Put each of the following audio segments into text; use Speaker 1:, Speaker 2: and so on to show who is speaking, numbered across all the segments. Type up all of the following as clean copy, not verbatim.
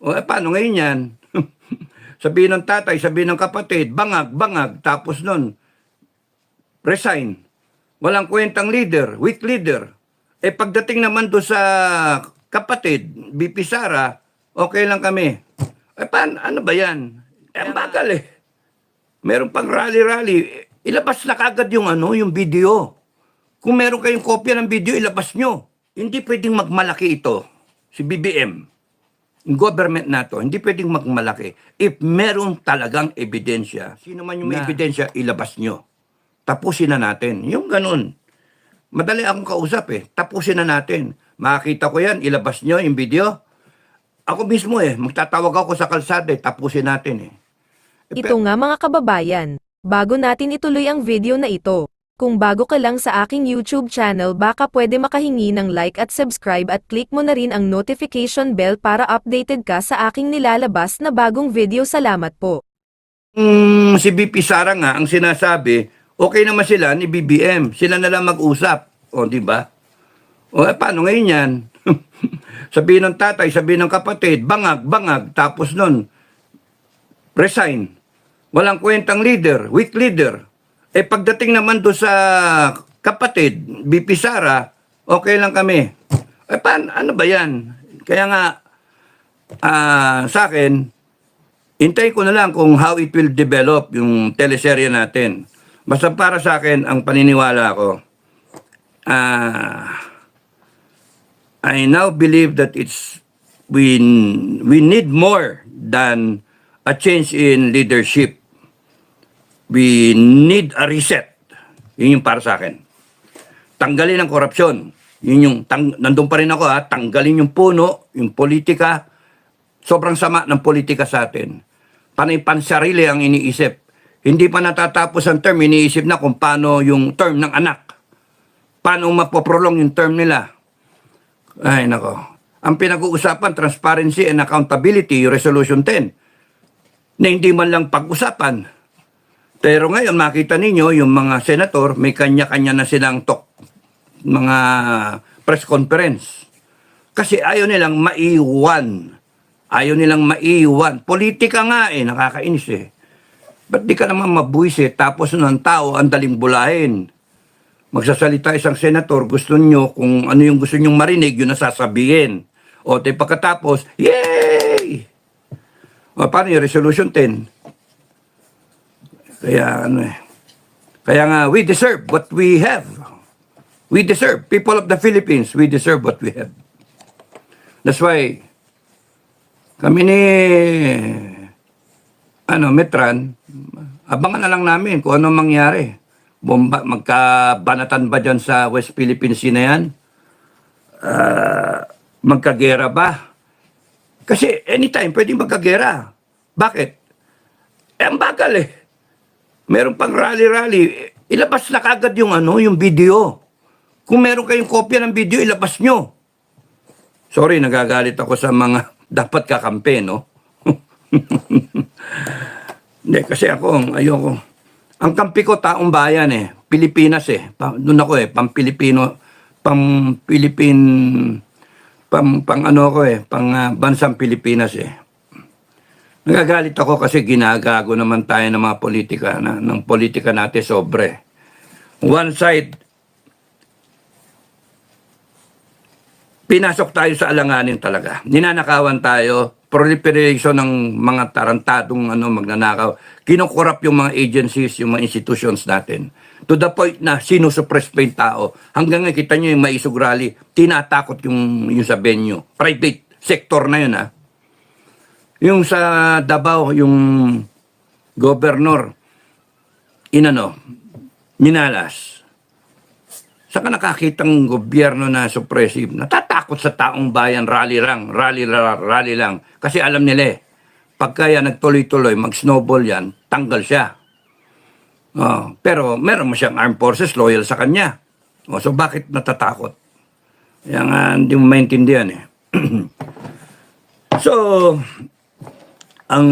Speaker 1: O paano ngayon yan? Sabihin ng tatay, sabihin ng kapatid, bangag, bangag, tapos nun, resign. Walang kwentang leader, weak leader. Pagdating naman do sa kapatid, BP Sara, okay lang kami. Paano, ano ba yan? Ang bagal eh. Meron pang rally-rally. Ilabas na kagad yung yung video. Kung meron kayong kopya ng video, ilabas nyo. Hindi pwedeng magmalaki ito, si BBM. Yung government na to, hindi pwedeng magmalaki. If meron talagang ebidensya, sino man yung may ebidensya, ilabas nyo. Tapusin na natin. Yung ganun. Madali akong kausap eh. Tapusin na natin. Makakita ko yan, ilabas nyo yung video. Ako mismo magtatawag ako sa kalsada tapusin natin eh.
Speaker 2: Ito nga mga kababayan, bago natin ituloy ang video na ito, kung bago ka lang sa aking YouTube channel baka pwede makahingi ng like at subscribe at click mo na rin ang notification bell para updated ka sa aking nilalabas na bagong video. Salamat po.
Speaker 1: Si BP Sara nga, ang sinasabi, okay naman sila ni BBM. Sila na lang mag-usap. O, di ba? O, paano ngayon yan? Sabihin ng tatay, sabihin ng kapatid, bangag, bangag, tapos nun, resign. Walang kwentang leader, weak leader. Pagdating naman do sa kapatid, BP Sara, okay lang kami. Paano, ano ba yan? Kaya nga, sa akin, hintayin ko na lang kung how it will develop yung teleserye natin. Basta para sa akin, ang paniniwala ko, I now believe that we need more than a change in leadership. We need a reset. Yun yung para sa akin. Tanggalin ang korupsyon. Yun yung, nandun pa rin ako tanggalin yung puno, yung politika. Sobrang sama ng politika sa atin. Panay pansarili ang iniisip. Hindi pa natatapos ang term, iniisip na kung paano yung term ng anak. Paano mapoprolong yung term nila. Ay, nako. Ang pinag-uusapan, transparency and accountability, yung Resolution 10, na hindi man lang pag-usapan. Pero ngayon, makita ninyo, yung mga senator, may kanya-kanya na silang mga press conference. Kasi ayaw nilang maiwan. Ayaw nilang maiwan. Politika nga nakakainis Ba't di ka naman mabuisit, tapos ng tao, ang daling bulahin. Magsasalita isang senator, gusto nyo, kung ano yung gusto nyong marinig, yun na sasabihin. O, pagkatapos, yay! O, paano yung Resolution 10? Kaya, kaya nga, we deserve what we have. We deserve, people of the Philippines, we deserve what we have. That's why, kami ni, Metran, abangan na lang namin kung ano mangyari. Bomba, magkabanatan ba dyan sa West Philippine Sea na yan? Magkagera ba? Kasi anytime pwedeng magkagera. Bakit? Ang bagal Meron pang rally-rally. Ilabas na kagad yung yung video. Kung meron kayong kopya ng video, ilabas nyo. Sorry, nagagalit ako sa mga dapat kakampi, no? Hindi, kasi ako, ayoko. Ang kampi ko, taong bayan Pilipinas Doon ako pang-Pilipino, pang-Pilipin, pang bansang Pilipinas Nagagalit ako kasi ginagago naman tayo ng mga politika, ng politika natin sobre. One side, pinasok tayo sa alanganin talaga. Ninanakawan tayo, proliferation ng mga tarantadong magnanakaw. Kinukurap yung mga agencies, yung mga institutions natin. To the point na sinusuppress pa yung tao. Hanggang ngayon, kita nyo yung maisog rally, tinatakot yung sa venue. Private sector na yun Yung sa Davao, yung governor, minalas. Saka nakakitang gobyerno na suppressive, natatakot sa taong bayan, rally lang. Kasi alam nila pagka yan nagtuloy-tuloy, mag-snowball yan, tanggal siya. Pero meron mo siyang armed forces, loyal sa kanya. So bakit natatakot? Yan hindi mo maintindihan So, ang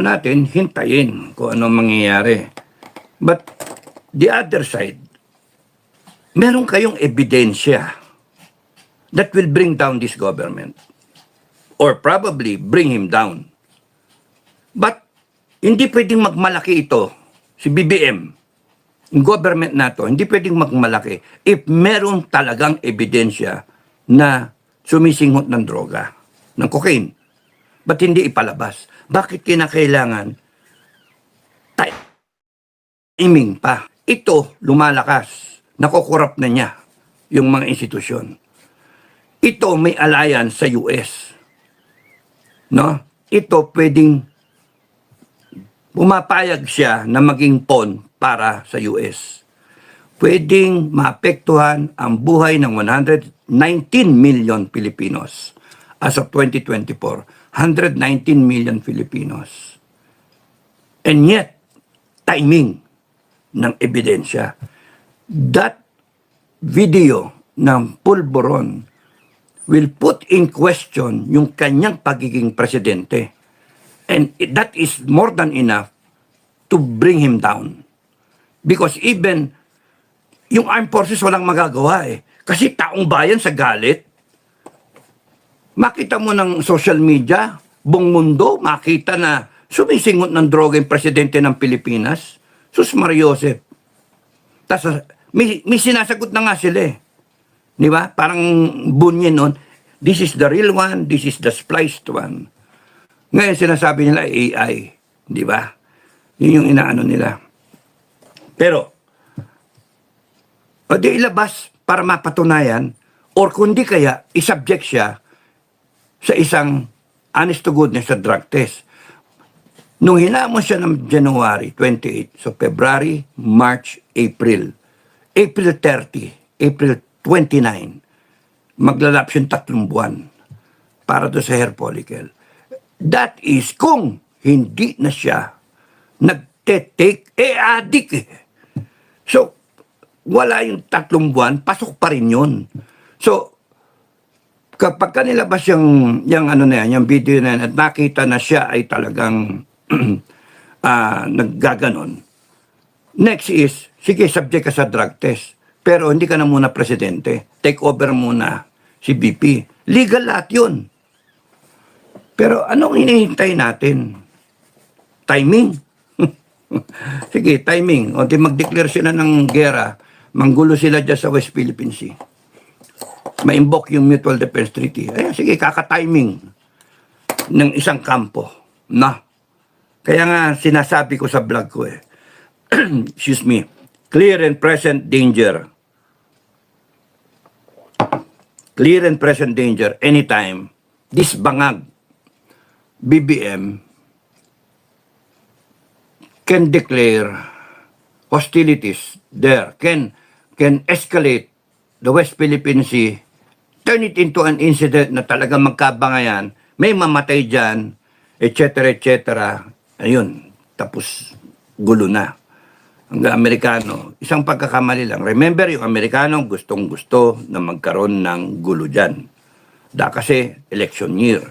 Speaker 1: natin, hintayin kung ano mangyayari. But the other side, meron kayong ebidensya that will bring down this government or probably bring him down. But hindi pwedeng magmalaki ito, si BBM, yung government na to, hindi pwedeng magmalaki if meron talagang ebidensya na sumisinghot ng droga, ng cocaine. Ba't hindi ipalabas? Bakit kinakailangan timing pa? Ito, lumalakas. Nakukurap na niya yung mga institusyon. Ito, may alliance sa US. No? Ito, pwedeng pumapayag siya na maging pawn para sa US. Pwedeng maapektuhan ang buhay ng 119 million Filipinos. As of 2024, 119 million Filipinos. And yet, timing ng ebidensya. That video ng Pulburon will put in question yung kanyang pagiging presidente. And that is more than enough to bring him down. Because even yung armed forces walang magagawa eh. Kasi taong bayan sa galit. Makita mo ng social media, buong mundo, makita na sumisingot ng droga yung presidente ng Pilipinas. Sus Mariosep. Tapos may sinasagot na nga sila eh. Di ba? Parang bunyin nun. This is the real one, this is the spliced one. Ngayon sinasabi nila AI. Di ba? Yun yung inaano nila. Pero, o di ilabas para mapatunayan or kundi kaya isubject siya sa isang honest to goodness sa drug test. Nung hinamon siya ng January 28, so February, March, April, April 30, April 29, maglalapse yung 3 buwan para do sa hair follicle. That is kung hindi na siya nagte-take, addict eh. So, wala yung 3 buwan, pasok pa rin yun. So, kapag kanilabas yung ano na yan, yung video na yan, at nakita na siya ay talagang naggaganon. Next is, sige, subject ka sa drug test. Pero hindi ka na muna presidente. Take over muna si BP. Legal lahat yun. Pero anong hinihintay natin? Timing. Sige, timing. O di mag-declare sila ng gera, manggulo sila dyan sa West Philippine Sea. Ma-invoke yung Mutual Defense Treaty. Ayan, sige, kaka-timing ng isang kampo. Na. Kaya nga, sinasabi ko sa vlog ko eh. Excuse me. Clear and present danger. Clear and present danger anytime. This bangag, BBM, can declare hostilities there, can escalate the West Philippine Sea, turn it into an incident na talagang magkabangayan, may mamatay dyan, etc., etc. Ayun, tapos gulo na. Ang Amerikano, isang pagkakamali lang. Remember, yung Amerikano gustong-gusto na magkaroon ng gulo dyan. Kasi election year.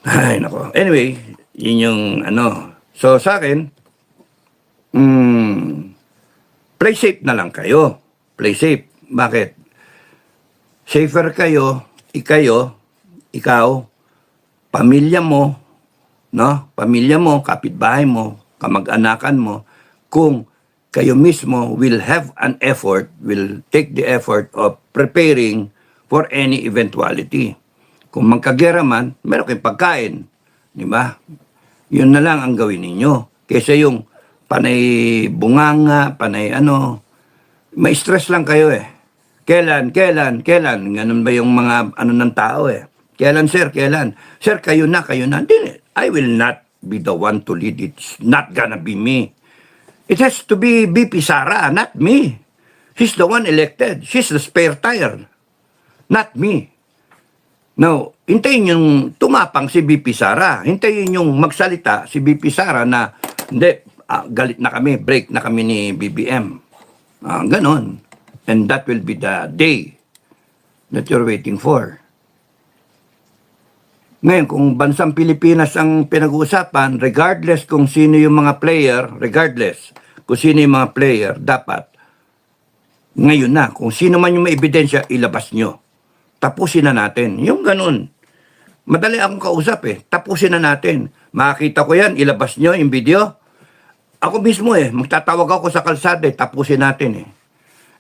Speaker 1: Ay, nako. Anyway, yun yung ano. So, sa akin, play safe na lang kayo. Play safe. Bakit? Safer kayo, ikaw, pamilya mo, no? Pamilya mo, kapitbahay mo, kamag-anakan mo, kung kayo mismo will have an effort, will take the effort of preparing for any eventuality. Kung magkagera man, meron kayong pagkain. Di ba? Yun na lang ang gawin ninyo. Kaysa yung panay bunganga, panay ano, may stress lang kayo eh. Kailan? Ganun ba yung mga ano ng tao eh. Kailan, sir? Kailan? Sir, kayo na. Hindi. I will not be the one to lead. It's not gonna be me. It has to be BP Sara, not me. She's the one elected. She's the spare tire. Not me. Now, hintayin yung tumapang si BP Sara. Hintayin yung magsalita si BP Sara na, hindi, galit na kami, break na kami ni BBM. Ganon. And that will be the day that you're waiting for. Ngayon, kung bansang Pilipinas ang pinag-uusapan, regardless kung sino yung mga player, dapat Ngayon na, kung sino man yung may ebidensya, ilabas nyo. Tapusin na natin. Yung ganun. Madali akong kausap eh. Tapusin na natin. Makakita ko yan, ilabas nyo yung video. Ako mismo magtatawag ako sa kalsada tapusin natin